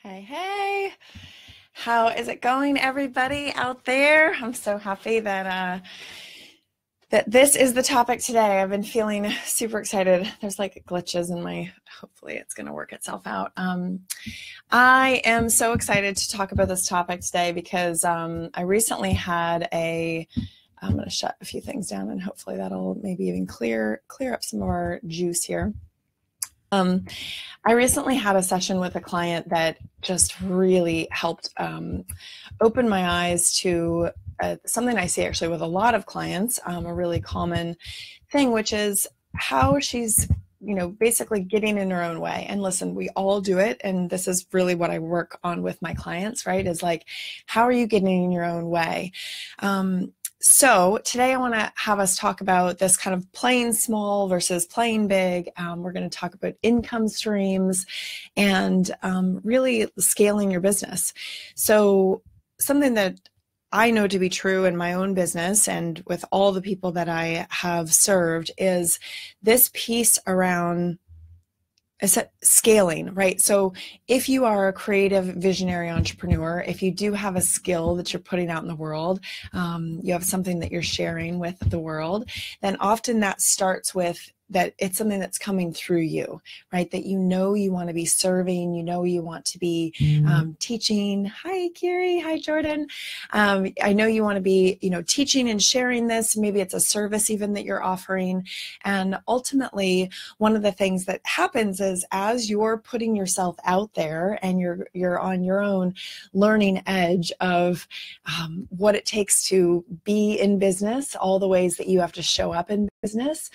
Hey, hey, how is it going, everybody out there? I'm so happy that this is the topic today. I've been feeling super excited. There's like glitches in my, hopefully it's going to work itself out. I am so excited to talk about this topic today because I recently had I'm going to shut a few things down and hopefully that'll maybe even clear up some of our juice here. I recently had a session with a client that just really helped open my eyes to something I see actually with a lot of clients, a really common thing, which is how she's, basically getting in her own way. And listen, we all do it. And this is really what I work on with my clients, right? Is like, how are you getting in your own way? So today I want to have us talk about this kind of playing small versus playing big. We're going to talk about income streams and really scaling your business. So something that I know to be true in my own business and with all the people that I have served is this piece around scaling, right? So if you are a creative visionary entrepreneur, if you do have a skill that you're putting out in the world, you have something that you're sharing with the world, then often that starts with that it's something that's coming through you, right? That you want to be serving, you want to be teaching. Hi, Kiri. Hi, Jordan. I know you want to be, teaching and sharing this. Maybe it's a service even that you're offering. And ultimately, one of the things that happens is as you're putting yourself out there and you're on your own learning edge of what it takes to be in business, all the ways that you have to show up in business,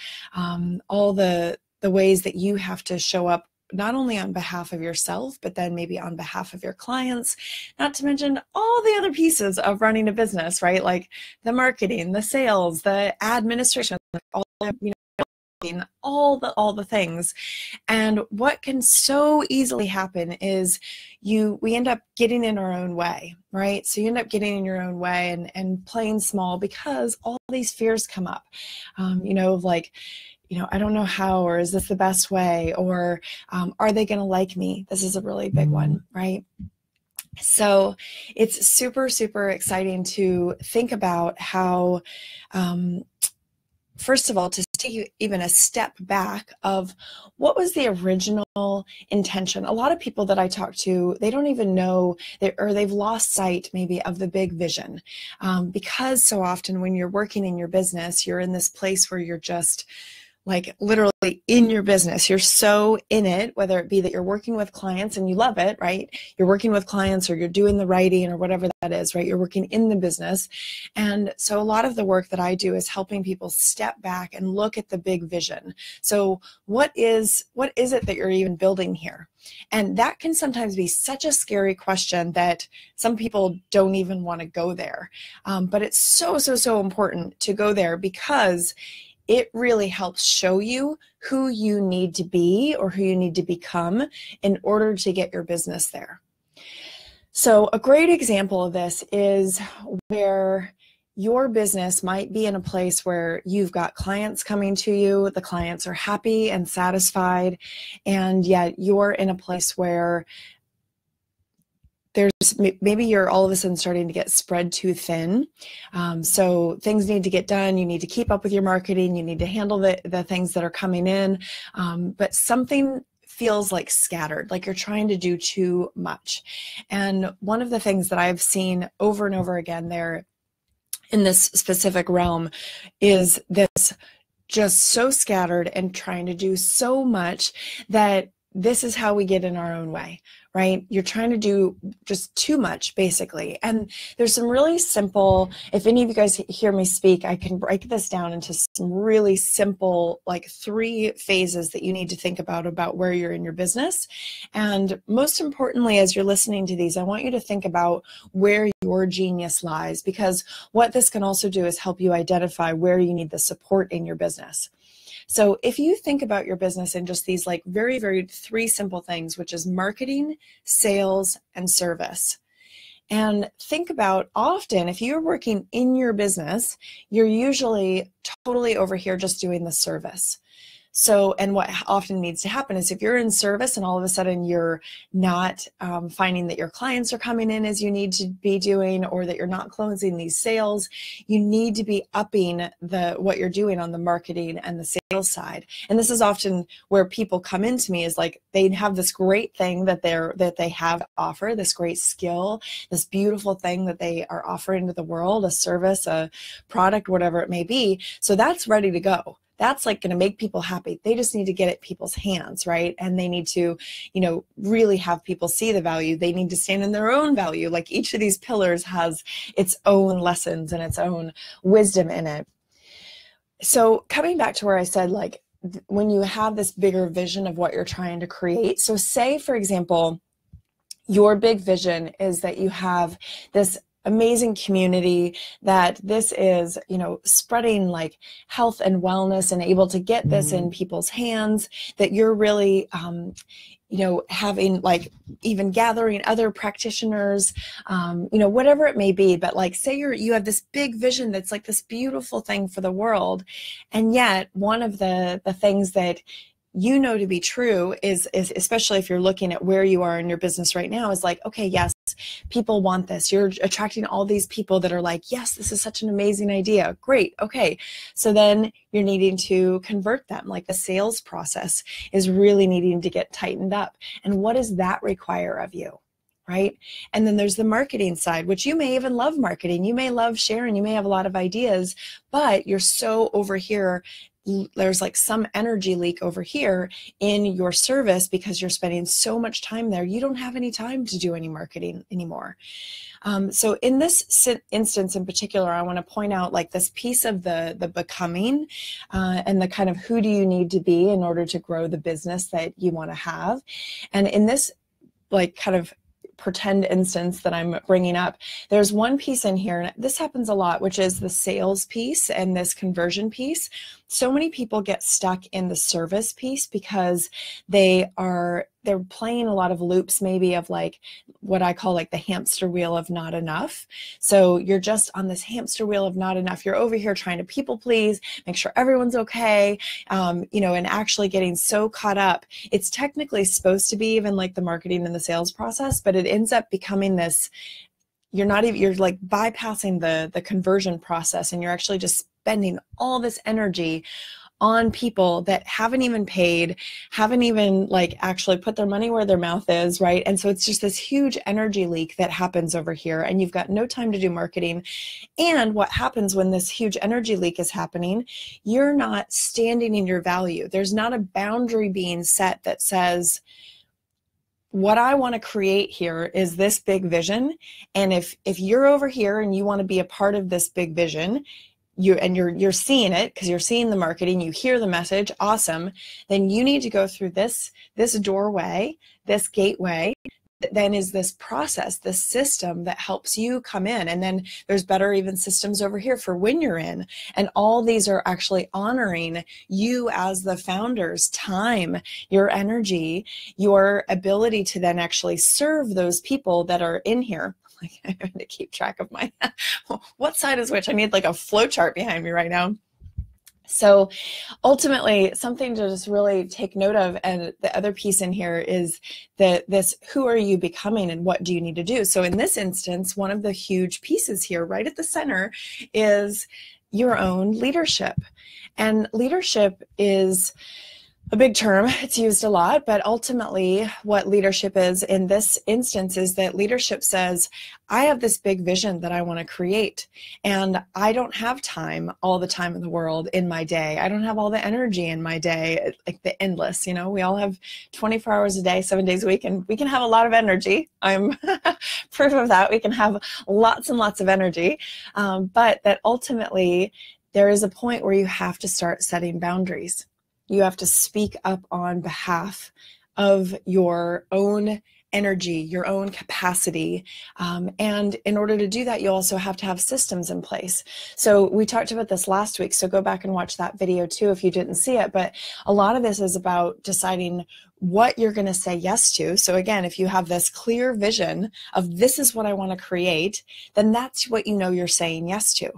all the ways that you have to show up not only on behalf of yourself, but then maybe on behalf of your clients, not to mention all the other pieces of running a business, right? Like the marketing, the sales, the administration, all the things. And what can so easily happen is we end up getting in our own way, right? So you end up getting in your own way and playing small because all these fears come up, I don't know how, or is this the best way? Or are they going to like me? This is a really big one, right? So it's super, super exciting to think about how, first of all, to take even a step back of what was the original intention. A lot of people that I talk to, they don't even know or they've lost sight maybe of the big vision, because so often when you're working in your business, you're in this place where you're just like literally in your business. You're so in it, whether it be that you're working with clients and you love it, right? You're working with clients or you're doing the writing or whatever that is, right? You're working in the business. And so a lot of the work that I do is helping people step back and look at the big vision. So what is it that you're even building here? And that can sometimes be such a scary question that some people don't even want to go there. But it's so, so, so important to go there because it really helps show you who you need to be or who you need to become in order to get your business there. So a great example of this is where your business might be in a place where you've got clients coming to you, the clients are happy and satisfied, and yet you're in a place where maybe you're all of a sudden starting to get spread too thin. So things need to get done. You need to keep up with your marketing. You need to handle the things that are coming in. But something feels like scattered, like you're trying to do too much. And one of the things that I've seen over and over again there in this specific realm is this just so scattered and trying to do so much that this is how we get in our own way, right? You're trying to do just too much, basically. And there's some really simple, if any of you guys hear me speak, I can break this down into some really simple, like 3 phases that you need to think about where you're in your business. And most importantly, as you're listening to these, I want you to think about where your genius lies, because what this can also do is help you identify where you need the support in your business. So if you think about your business in just these like very, very 3 simple things, which is marketing, sales, and service. And think about often, if you're working in your business, you're usually totally over here just doing the service. So, and what often needs to happen is if you're in service and all of a sudden you're not finding that your clients are coming in as you need to be doing, or that you're not closing these sales, you need to be upping what you're doing on the marketing and the sales side. And this is often where people come into me, is like they have this great thing that they have to offer, this great skill, this beautiful thing that they are offering to the world, a service, a product, whatever it may be. So that's ready to go. That's like going to make people happy. They just need to get it in people's hands, right? And they need to, really have people see the value. They need to stand in their own value. Like each of these pillars has its own lessons and its own wisdom in it. So coming back to where I said, like, when you have this bigger vision of what you're trying to create. So say, for example, your big vision is that you have this amazing community, that this is, spreading like health and wellness and able to get this in people's hands, that you're really, having like even gathering other practitioners, whatever it may be. But like, say you have this big vision that's like this beautiful thing for the world. And yet one of the things that to be true is especially if you're looking at where you are in your business right now, is like, okay, yes, people want this. You're attracting all these people that are like, yes, this is such an amazing idea. Great. Okay. So then you're needing to convert them. Like the sales process is really needing to get tightened up. And what does that require of you? Right? And then there's the marketing side, which you may even love marketing. You may love sharing. You may have a lot of ideas, but you're so over here. There's like some energy leak over here in your service because you're spending so much time there. You don't have any time to do any marketing anymore. So in this instance in particular, I want to point out like this piece of the becoming and the kind of who do you need to be in order to grow the business that you want to have. And in this like kind of pretend instance that I'm bringing up, there's one piece in here, and this happens a lot, which is the sales piece and this conversion piece. So many people get stuck in the service piece because they're playing a lot of loops, maybe of like what I call like the hamster wheel of not enough. So you're just on this hamster wheel of not enough. You're over here trying to people please, make sure everyone's okay, and actually getting so caught up. It's technically supposed to be even like the marketing and the sales process, but it ends up becoming this, you're like bypassing the conversion process, and you're actually just spending all this energy on people that haven't even paid, haven't even like actually put their money where their mouth is, right? And so it's just this huge energy leak that happens over here, and you've got no time to do marketing. And what happens when this huge energy leak is happening, you're not standing in your value. There's not a boundary being set that says, what I want to create here is this big vision. And if you're over here and you want to be a part of this big vision, you're seeing it because you're seeing the marketing, you hear the message, awesome, then you need to go through this doorway, this gateway, then is this process, this system that helps you come in. And then there's better even systems over here for when you're in. And all these are actually honoring you as the founder's time, your energy, your ability to then actually serve those people that are in here. Like, I'm trying to keep track of my, what side is which? I need like a flow chart behind me right now. So ultimately, something to just really take note of, and the other piece in here is this, who are you becoming and what do you need to do? So in this instance, one of the huge pieces here right at the center is your own leadership. And leadership is a big term. It's used a lot, but ultimately what leadership is in this instance is that leadership says, I have this big vision that I want to create, and I don't have time all the time in the world in my day. I don't have all the energy in my day, like the endless, we all have 24 hours a day, 7 days a week, and we can have a lot of energy. I'm proof of that. We can have lots and lots of energy, but that ultimately there is a point where you have to start setting boundaries. You have to speak up on behalf of your own energy, your own capacity. And in order to do that, you also have to have systems in place. So we talked about this last week, so go back and watch that video too if you didn't see it. But a lot of this is about deciding what you're going to say yes to. So again, if you have this clear vision of this is what I want to create, then that's what you know you're saying yes to.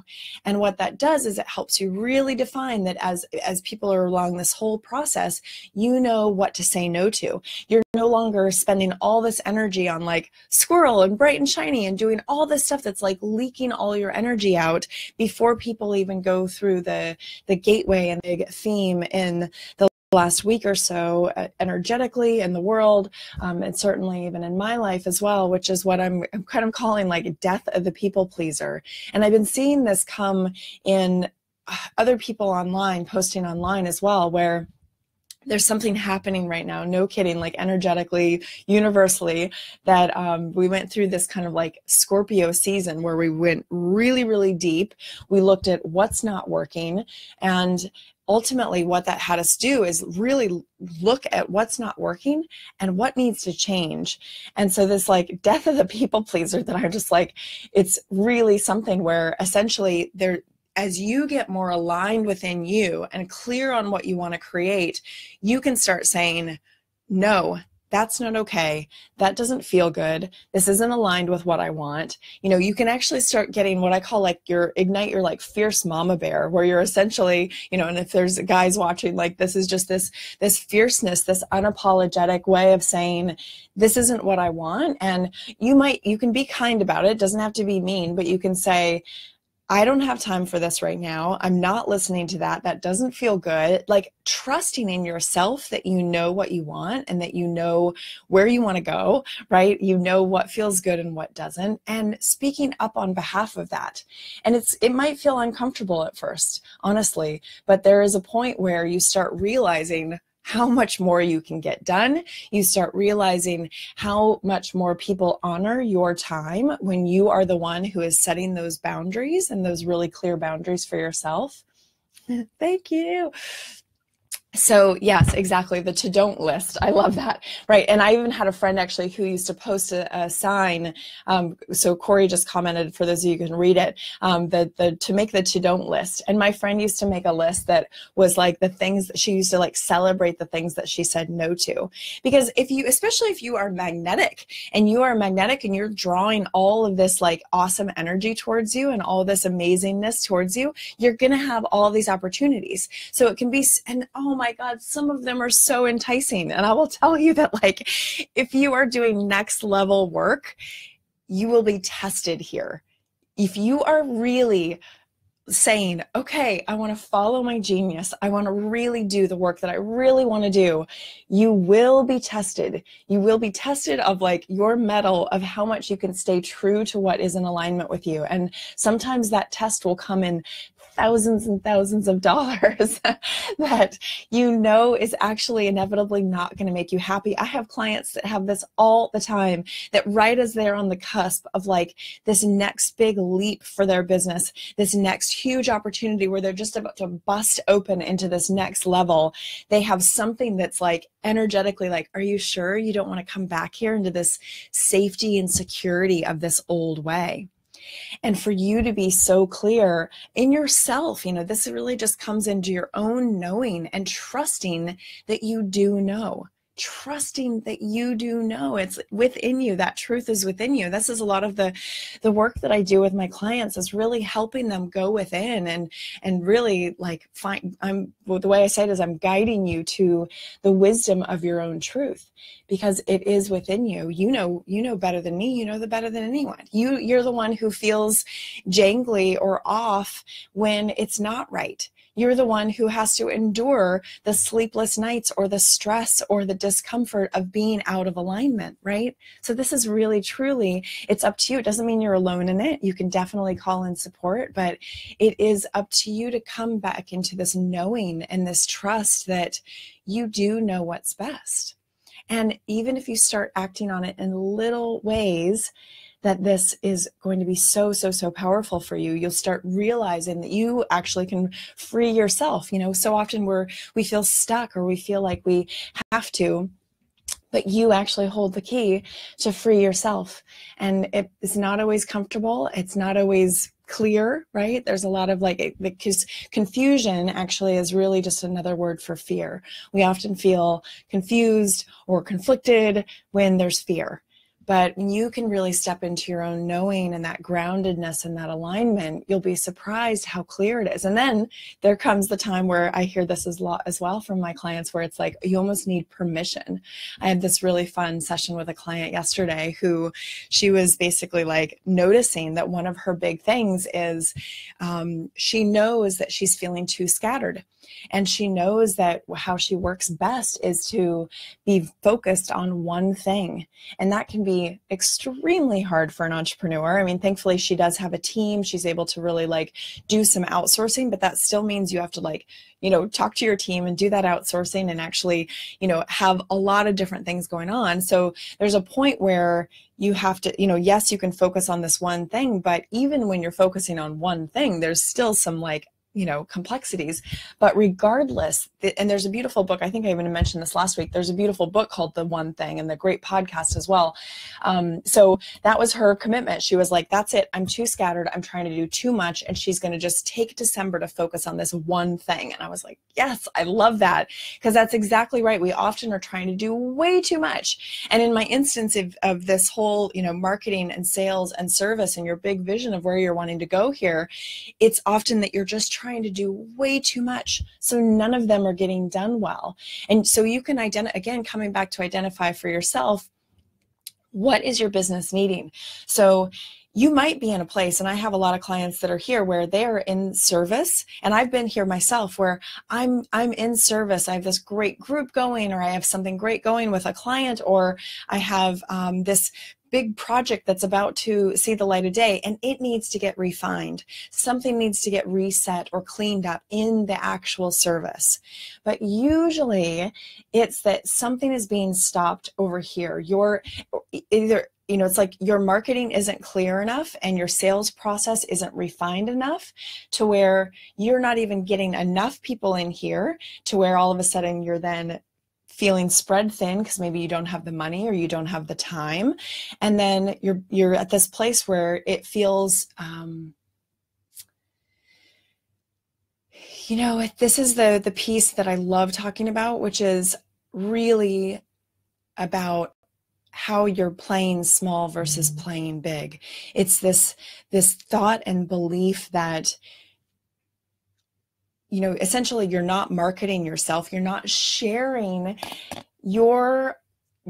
And what that does is it helps you really define that as people are along this whole process, you know what to say no to. You're no longer spending all this energy on like squirrel and bright and shiny and doing all this stuff that's like leaking all your energy out before people even go through the gateway and big theme in the last week or so, energetically in the world, and certainly even in my life as well, which is what I'm kind of calling like death of the people pleaser. And I've been seeing this come in other people online, posting online as well, where there's something happening right now, no kidding, like energetically, universally, that we went through this kind of like Scorpio season where we went really, really deep. We looked at what's not working, and ultimately what that had us do is really look at what's not working and what needs to change. And so this like death of the people pleaser that I'm just like, it's really something where essentially as you get more aligned within you and clear on what you want to create, you can start saying, no, that's not okay. That doesn't feel good. This isn't aligned with what I want. You know, you can actually start getting what I call like ignite your like fierce mama bear, where you're essentially, you know, and if there's guys watching, like this is just this fierceness, this unapologetic way of saying, this isn't what I want. And you can be kind about it. It doesn't have to be mean, but you can say, I don't have time for this right now. I'm not listening to that. That doesn't feel good. Like trusting in yourself that you know what you want and that you know where you want to go, right? You know what feels good and what doesn't, and speaking up on behalf of that. And it might feel uncomfortable at first, honestly, but there is a point where you start realizing how much more you can get done. You start realizing how much more people honor your time when you are the one who is setting those boundaries and those really clear boundaries for yourself. Thank you. So yes, exactly. The to don't list. I love that. Right. And I even had a friend actually who used to post a sign. So Corey just commented, for those of you who can read it, to make the to don't list. And my friend used to make a list that was like the things that she used to like celebrate, the things that she said no to. Because especially if you are magnetic and you're drawing all of this like awesome energy towards you and all this amazingness towards you, you're going to have all these opportunities. So it can be, and oh my God, some of them are so enticing. And I will tell you that like, if you are doing next level work, you will be tested here. If you are really saying, okay, I want to follow my genius, I want to really do the work that I really want to do, you will be tested. You will be tested of like your mettle of how much you can stay true to what is in alignment with you. And sometimes that test will come in thousands and thousands of dollars that you know is actually inevitably not going to make you happy. I have clients that have this all the time, that right as they're on the cusp of like this next big leap for their business, this next huge opportunity where they're just about to bust open into this next level, they have something that's like energetically like, are you sure you don't want to come back here into this safety and security of this old way? And for you to be so clear in yourself, you know, this really just comes into your own knowing and trusting that you do know. Trusting that you do know. It's within you. That truth is within you. This is a lot of the work that I do with my clients, is really helping them go within and really like the way I say it is I'm guiding you to the wisdom of your own truth, because it is within you. You know better than me. You know better than anyone. You're the one who feels jangly or off when it's not right. You're the one who has to endure the sleepless nights or the stress or the discomfort of being out of alignment, right? So this is really, truly, it's up to you. It doesn't mean you're alone in it. You can definitely call in support, but it is up to you to come back into this knowing and this trust that you do know what's best. And even if you start acting on it in little ways, that this is going to be so, so, so powerful for you. You'll start realizing that you actually can free yourself. You know, so often we feel stuck or we feel like we have to, but you actually hold the key to free yourself. And it's not always comfortable. It's not always clear, right? There's a lot of like, because confusion actually is really just another word for fear. We often feel confused or conflicted when there's fear. But when you can really step into your own knowing and that groundedness and that alignment, you'll be surprised how clear it is. And then there comes the time where I hear this as well from my clients, where it's like, you almost need permission. I had this really fun session with a client yesterday who she was basically like noticing that one of her big things is she knows that she's feeling too scattered. And she knows that how she works best is to be focused on one thing. And that can be extremely hard for an entrepreneur. I mean, thankfully she does have a team. She's able to really like do some outsourcing, but that still means you have to like, talk to your team and do that outsourcing and actually, have a lot of different things going on. So there's a point where you have to, yes, you can focus on this one thing, but even when you're focusing on one thing, there's still some like, complexities. But regardless, and there's a beautiful book, I think I even mentioned this last week, there's a beautiful book called The One Thing, and the great podcast as well. So that was her commitment. She was like, that's it. I'm too scattered. I'm trying to do too much. And she's going to just take December to focus on this one thing. And I was like, yes, I love that, because that's exactly right. We often are trying to do way too much. And in my instance of this whole, marketing and sales and service and your big vision of where you're wanting to go here, it's often that you're just trying to do way too much. So none of them are getting done well. And so you can again, coming back to identify for yourself, what is your business needing? So you might be in a place, and I have a lot of clients that are here where they're in service, and I've been here myself where I'm in service. I have this great group going, or I have something great going with a client, or I have this big project that's about to see the light of day, and it needs to get refined. Something needs to get reset or cleaned up in the actual service. But usually it's that something is being stopped over here. You're either, it's like your marketing isn't clear enough and your sales process isn't refined enough to where you're not even getting enough people in here to where all of a sudden you're then feeling spread thin because maybe you don't have the money or you don't have the time. And then you're at this place where it feels, this is the piece that I love talking about, which is really about how you're playing small versus playing big. It's this thought and belief that essentially you're not marketing yourself. You're not sharing your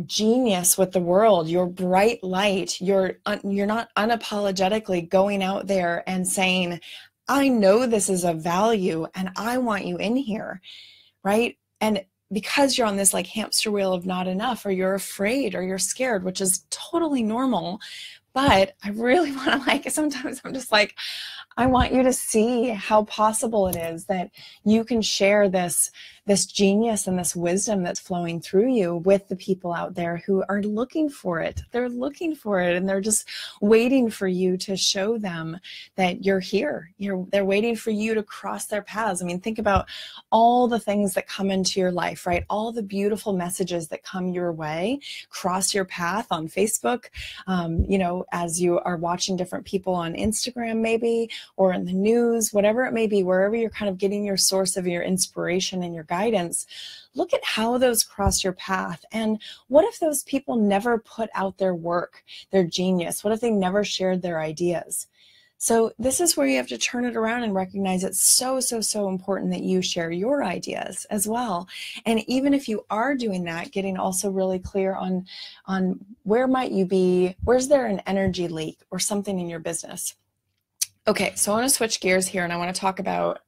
genius with the world, your bright light. You're not unapologetically going out there and saying, I know this is of value and I want you in here, right? And because you're on this like hamster wheel of not enough, or you're afraid or you're scared, which is totally normal. But I really want to sometimes I'm just like, I want you to see how possible it is that you can share this genius and this wisdom that's flowing through you with the people out there who are looking for it. They're looking for it, and they're just waiting for you to show them that you're here. They're waiting for you to cross their paths. I mean, think about all the things that come into your life, right? All the beautiful messages that come your way, cross your path on Facebook, as you are watching different people on Instagram maybe, or in the news, whatever it may be, wherever you're kind of getting your source of your inspiration and your guidance. Look at how those cross your path. And what if those people never put out their work, their genius? What if they never shared their ideas? So this is where you have to turn it around and recognize it's so, so, so important that you share your ideas as well. And even if you are doing that, getting also really clear on where might you be, where's there an energy leak or something in your business? Okay, so I want to switch gears here, and I want to talk about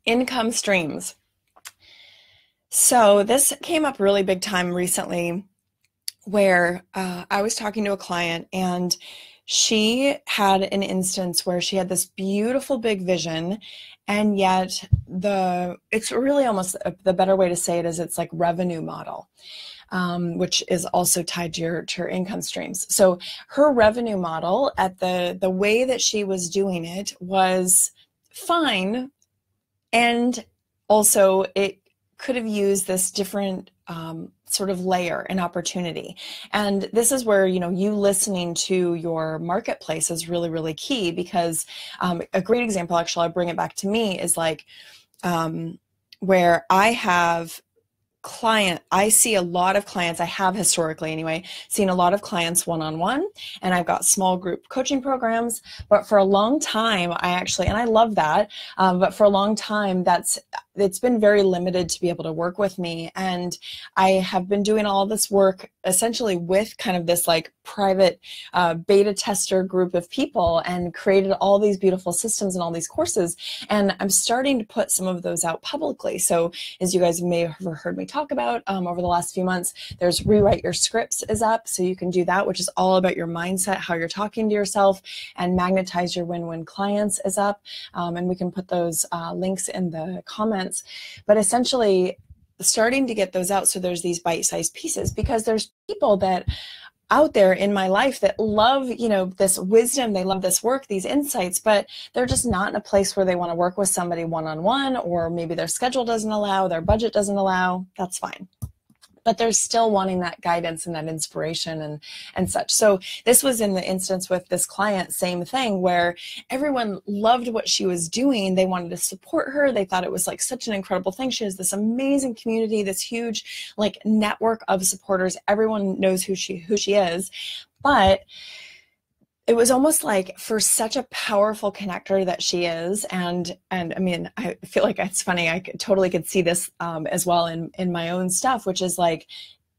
income streams. So this came up really big time recently, where I was talking to a client, and she had an instance where she had this beautiful big vision, and yet it's really almost the better way to say it is it's like revenue model. Which is also tied to your income streams. So her revenue model, at the way that she was doing it, was fine, and also it could have used this different sort of layer and opportunity. And this is where, you know, you listening to your marketplace is really, really key, because a great example, actually, I'll bring it back to me, is like where I see a lot of clients, I have historically anyway, seen a lot of clients one-on-one, and I've got small group coaching programs, but for a long time, and I love that, but for a long time, it's been very limited to be able to work with me. And I have been doing all this work essentially with kind of this like private beta tester group of people, and created all these beautiful systems and all these courses. And I'm starting to put some of those out publicly. So as you guys may have heard me talk about over the last few months, there's Rewrite Your Scripts is up. So you can do that, which is all about your mindset, how you're talking to yourself, and Magnetize Your Win-Win Clients is up. And we can put those links in the comments. But essentially starting to get those out, so there's these bite-sized pieces, because there's people that out there in my life that love, you know, this wisdom, they love this work, these insights, but they're just not in a place where they want to work with somebody one-on-one, or maybe their schedule doesn't allow, their budget doesn't allow. That's fine. But they're still wanting that guidance and that inspiration and such. So this was in the instance with this client, same thing, where everyone loved what she was doing. They wanted to support her. They thought it was like such an incredible thing. She has this amazing community, this huge like network of supporters. Everyone knows who she is. But it was almost like, for such a powerful connector that she is, and I mean, I feel like it's funny, I totally could see this as well in my own stuff, which is like,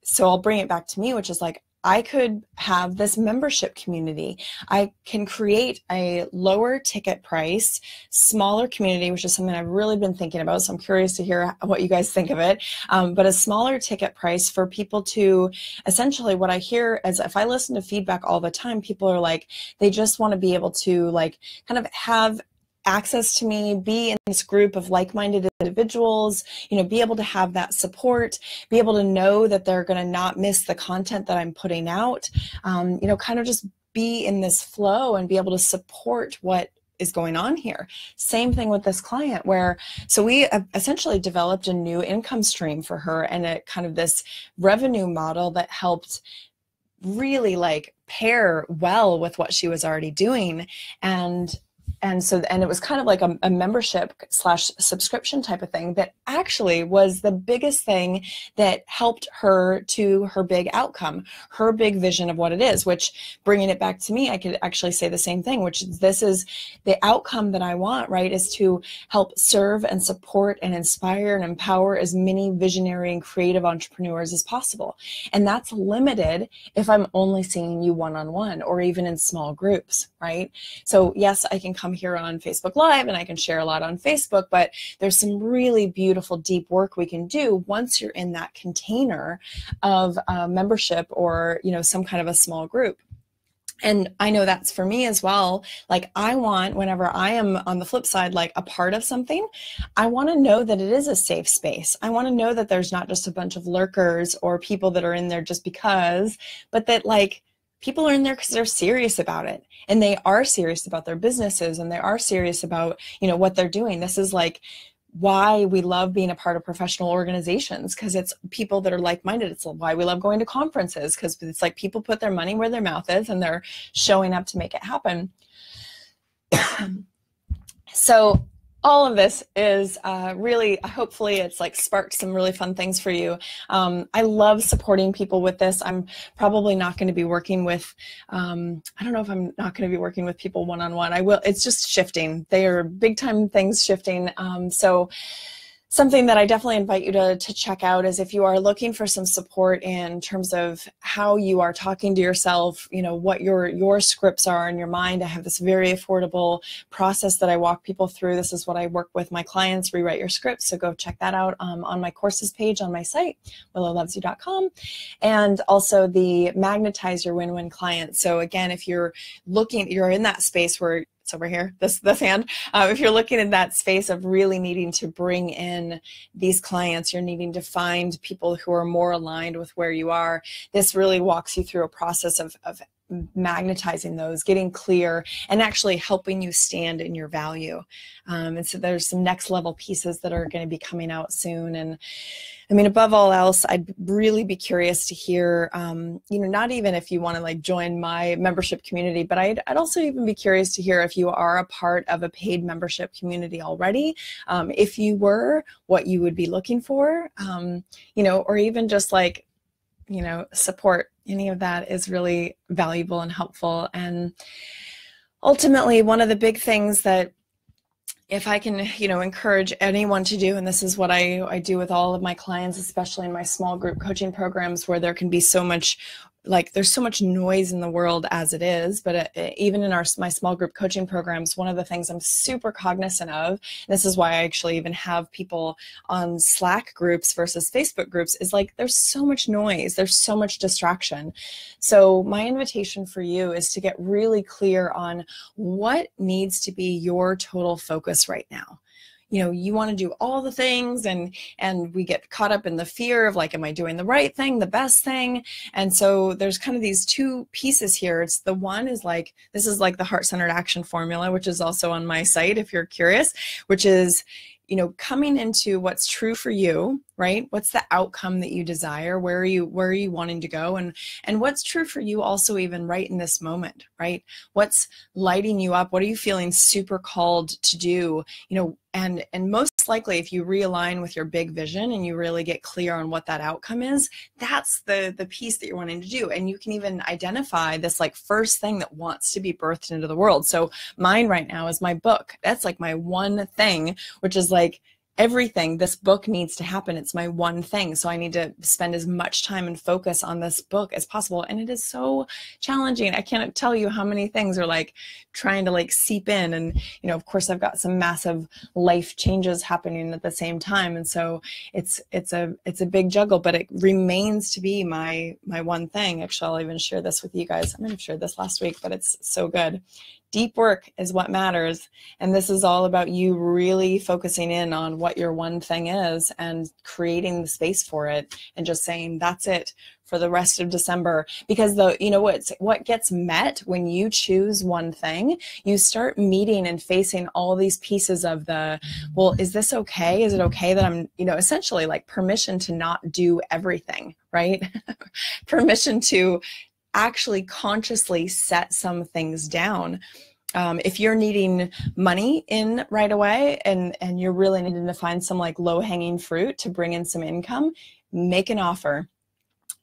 so I'll bring it back to me, which is like, I could have this membership community. I can create a lower ticket price, smaller community, which is something I've really been thinking about. So I'm curious to hear what you guys think of it. But a smaller ticket price for people to, essentially what I hear is, if I listen to feedback all the time, people are like, they just want to be able to like kind of have access to me, be in this group of like-minded individuals, you know, be able to have that support, be able to know that they're going to not miss the content that I'm putting out, you know, kind of just be in this flow and be able to support what is going on here. Same thing with this client, where, so we essentially developed a new income stream for her, and a kind of this revenue model that helped really like pair well with what she was already doing. And it was kind of like a membership / subscription type of thing that actually was the biggest thing that helped her to her big outcome, her big vision of what it is, which, bringing it back to me, I could actually say the same thing, which is, this is the outcome that I want, right? Is to help serve and support and inspire and empower as many visionary and creative entrepreneurs as possible. And that's limited if I'm only seeing you one-on-one, or even in small groups, right? So yes, I can come here on Facebook Live and I can share a lot on Facebook, but there's some really beautiful, deep work we can do once you're in that container of membership, or, you know, some kind of a small group. And I know that's for me as well. Like, I want, whenever I am on the flip side, like a part of something, I want to know that it is a safe space. I want to know that there's not just a bunch of lurkers or people that are in there just because, but that like people are in there because they're serious about it, and they are serious about their businesses, and they are serious about, you know, what they're doing. This is like why we love being a part of professional organizations, because it's people that are like-minded. It's why we love going to conferences, because it's like people put their money where their mouth is and they're showing up to make it happen. So all of this is really, hopefully it's like sparked some really fun things for you. I love supporting people with this. I'm probably not going to be working with, I don't know if I'm not going to be working with people one-on-one. I will, it's just shifting. They are big time things shifting. So something that I definitely invite you to check out is, if you are looking for some support in terms of how you are talking to yourself, you know, what your scripts are in your mind. I have this very affordable process that I walk people through. This is what I work with my clients, Rewrite Your Scripts. So go check that out on my courses page on my site, willolovesyou.com. And also the Magnetize Your Win-Win Clients. So again, if you're in that space where it's over here, this hand. If you're looking in that space of really needing to bring in these clients, you're needing to find people who are more aligned with where you are. This really walks you through a process of magnetizing those, getting clear, and actually helping you stand in your value. And so there's some next level pieces that are going to be coming out soon. And I mean, above all else, I'd really be curious to hear, not even if you want to like join my membership community, but I'd also even be curious to hear if you are a part of a paid membership community already. If you were, what you would be looking for, or even just like, support. Any of that is really valuable and helpful. And ultimately, one of the big things that if I can, encourage anyone to do, and this is what I do with all of my clients, especially in my small group coaching programs, where there can be so much, there's so much noise in the world as it is, but even in my small group coaching programs, one of the things I'm super cognizant of, and this is why I actually even have people on Slack groups versus Facebook groups, is like, there's so much noise, there's so much distraction. So my invitation for you is to get really clear on what needs to be your total focus right now. You want to do all the things, and we get caught up in the fear of like, am I doing the right thing, the best thing? And so there's kind of these two pieces here. It's the one is like, this is like the heart-centered action formula, which is also on my site if you're curious, which is, coming into what's true for you, right? What's the outcome that you desire? Where are you wanting to go? And what's true for you also even right in this moment, right? What's lighting you up? What are you feeling super called to do? And most likely if you realign with your big vision and you really get clear on what that outcome is, that's the piece that you're wanting to do. And you can even identify this like first thing that wants to be birthed into the world. So mine right now is my book. That's like my one thing, which is like, everything, this book needs to happen. It's my one thing. So I need to spend as much time and focus on this book as possible. And it is so challenging. I can't tell you how many things are like trying to like seep in. And, of course I've got some massive life changes happening at the same time. And so it's a big juggle, but it remains to be my one thing. Actually, I'll even share this with you guys. I might have shared this last week, but it's so good. Deep work is what matters. And this is all about you really focusing in on what your one thing is and creating the space for it and just saying, that's it for the rest of December. Because what gets met when you choose one thing, you start meeting and facing all these pieces of well, is this okay? Is it okay that I'm, essentially like permission to not do everything, right? Permission to actually consciously set some things down. If you're needing money in right away and you're really needing to find some like low-hanging fruit to bring in some income, make an offer.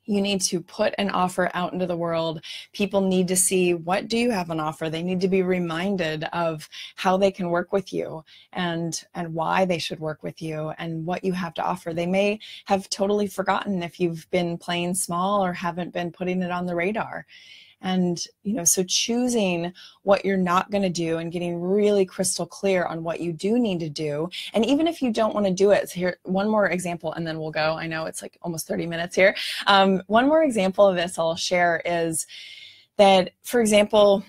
You need to put an offer out into the world. People need to see, what do you have on offer? They need to be reminded of how they can work with you and why they should work with you and what you have to offer. They may have totally forgotten if you've been playing small or haven't been putting it on the radar. And, so choosing what you're not going to do and getting really crystal clear on what you do need to do. And even if you don't want to do it, so here, one more example, and then we'll go. I know it's like almost 30 minutes here. One more example of this I'll share is that, for example,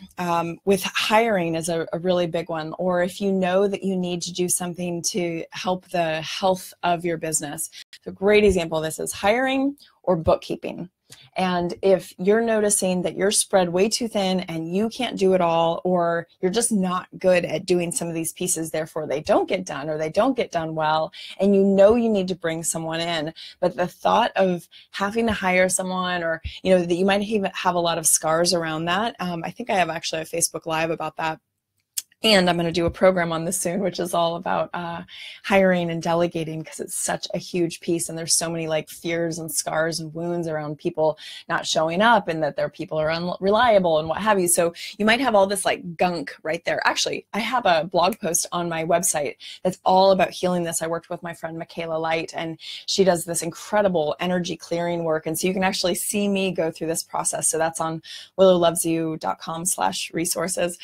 with hiring is a really big one, or if you know that you need to do something to help the health of your business. So a great example of this is hiring or bookkeeping. And if you're noticing that you're spread way too thin and you can't do it all, or you're just not good at doing some of these pieces, therefore they don't get done or they don't get done well, and you need to bring someone in, but the thought of having to hire someone, or that you might even have a lot of scars around that. I think I have actually a Facebook Live about that. And I'm going to do a program on this soon, which is all about hiring and delegating, because it's such a huge piece. And there's so many like fears and scars and wounds around people not showing up, and that their people are unreliable and what have you. So you might have all this like gunk right there. Actually, I have a blog post on my website that's all about healing this. I worked with my friend Michaela Light, and she does this incredible energy clearing work. And so you can actually see me go through this process. So that's on willowlovesyou.com/resources.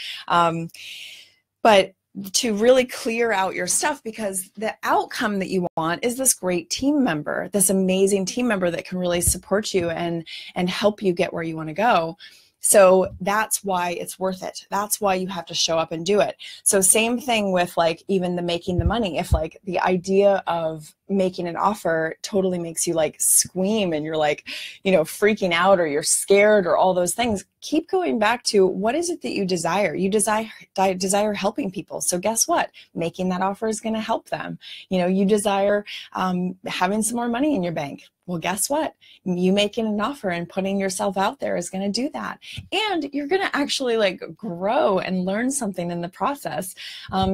But to really clear out your stuff, because the outcome that you want is this great team member, this amazing team member that can really support you and help you get where you want to go. So that's why it's worth it. That's why you have to show up and do it. So same thing with like even the making the money. If like the idea of making an offer totally makes you like scream and you're like, freaking out, or you're scared, or all those things, keep going back to what is it that you desire? You desire helping people. So guess what? Making that offer is going to help them. You desire having some more money in your bank. Well, guess what? You making an offer and putting yourself out there is going to do that. And you're going to actually like grow and learn something in the process.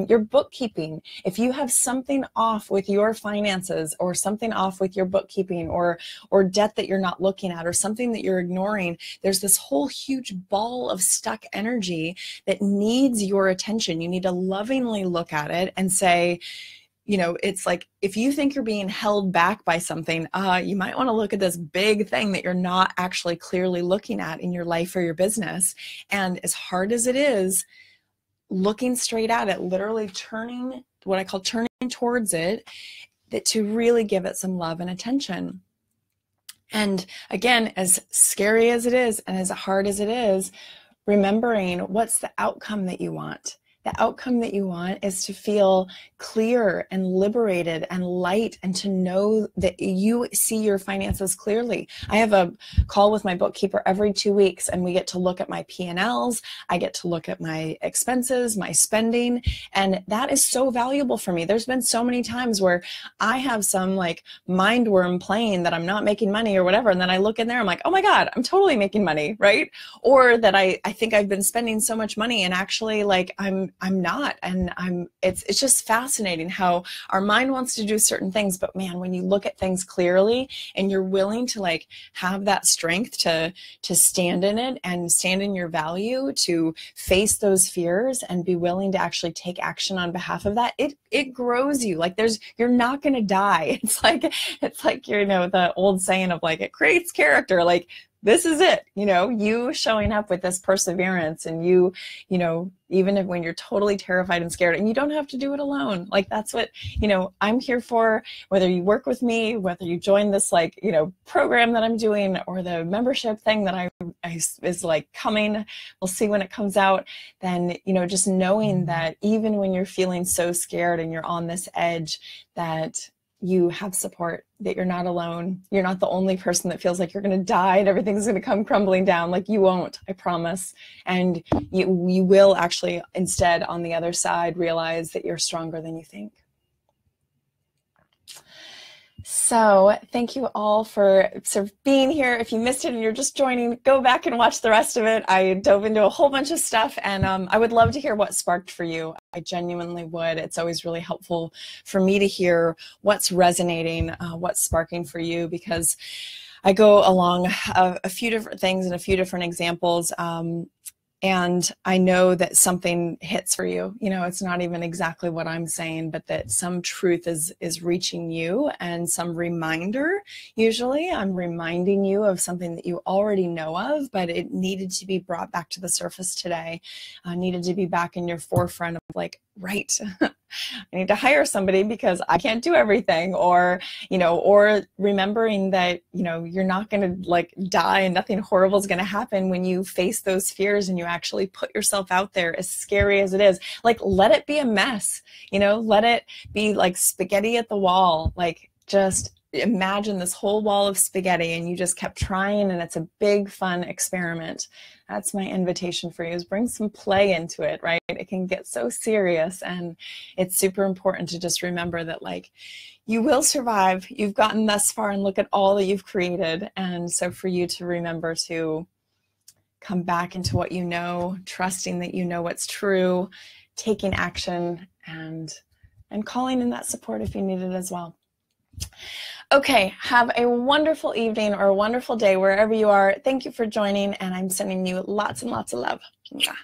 Your bookkeeping, if you have something off with your finances, or something off with your bookkeeping, or debt that you're not looking at, or something that you're ignoring, there's this whole huge ball of stuck energy that needs your attention. You need to lovingly look at it and say, it's like, if you think you're being held back by something, you might want to look at this big thing that you're not actually clearly looking at in your life or your business. And as hard as it is, looking straight at it, literally turning, what I call turning towards it, that to really give it some love and attention. And again, as scary as it is and as hard as it is, remembering what's the outcome that you want. The outcome that you want is to feel clear and liberated and light, and to know that you see your finances clearly. I have a call with my bookkeeper every 2 weeks, and we get to look at my P&Ls. I get to look at my expenses, my spending, and that is so valuable for me. There's been so many times where I have some like mind worm playing that I'm not making money or whatever, and then I look in there, I'm like, oh my God, I'm totally making money, right? Or that I think I've been spending so much money, and actually like I'm not, and it's just fascinating how our mind wants to do certain things, but man, when you look at things clearly and you're willing to like have that strength to stand in it and stand in your value, to face those fears and be willing to actually take action on behalf of that, it grows you. Like you're not going to die. It's like the old saying of like, it creates character. Like, this is it, you showing up with this perseverance, and you even when you're totally terrified and scared, and you don't have to do it alone. Like, that's what, I'm here for, whether you work with me, whether you join this like, program that I'm doing, or the membership thing that is like coming, we'll see when it comes out. Then, just knowing that even when you're feeling so scared and you're on this edge, that you have support, that you're not alone. You're not the only person that feels like you're going to die and everything's going to come crumbling down. Like, you won't, I promise. And you will actually instead on the other side realize that you're stronger than you think. So thank you all for sort of being here. If you missed it and you're just joining, go back and watch the rest of it. I dove into a whole bunch of stuff, and I would love to hear what sparked for you. I genuinely would. It's always really helpful for me to hear what's resonating, what's sparking for you, because I go along a few different things and a few different examples. And I know that something hits for you. It's not even exactly what I'm saying, but that some truth is reaching you, and some reminder. Usually I'm reminding you of something that you already know of, but it needed to be brought back to the surface today. Needed to be back in your forefront of like, right, I need to hire somebody because I can't do everything, or remembering that, you're not going to like die and nothing horrible is going to happen when you face those fears and you actually put yourself out there, as scary as it is. Like, let it be a mess, let it be like spaghetti at the wall. Like, just imagine this whole wall of spaghetti and you just kept trying, and it's a big fun experiment. That's my invitation for you, is bring some play into it, right? It can get so serious, and it's super important to just remember that like, you will survive. You've gotten thus far, and look at all that you've created. And so for you to remember to come back into what you know, trusting that you know what's true, taking action, and calling in that support if you need it as well. Okay, have a wonderful evening or a wonderful day wherever you are. Thank you for joining, and I'm sending you lots and lots of love. Mwah.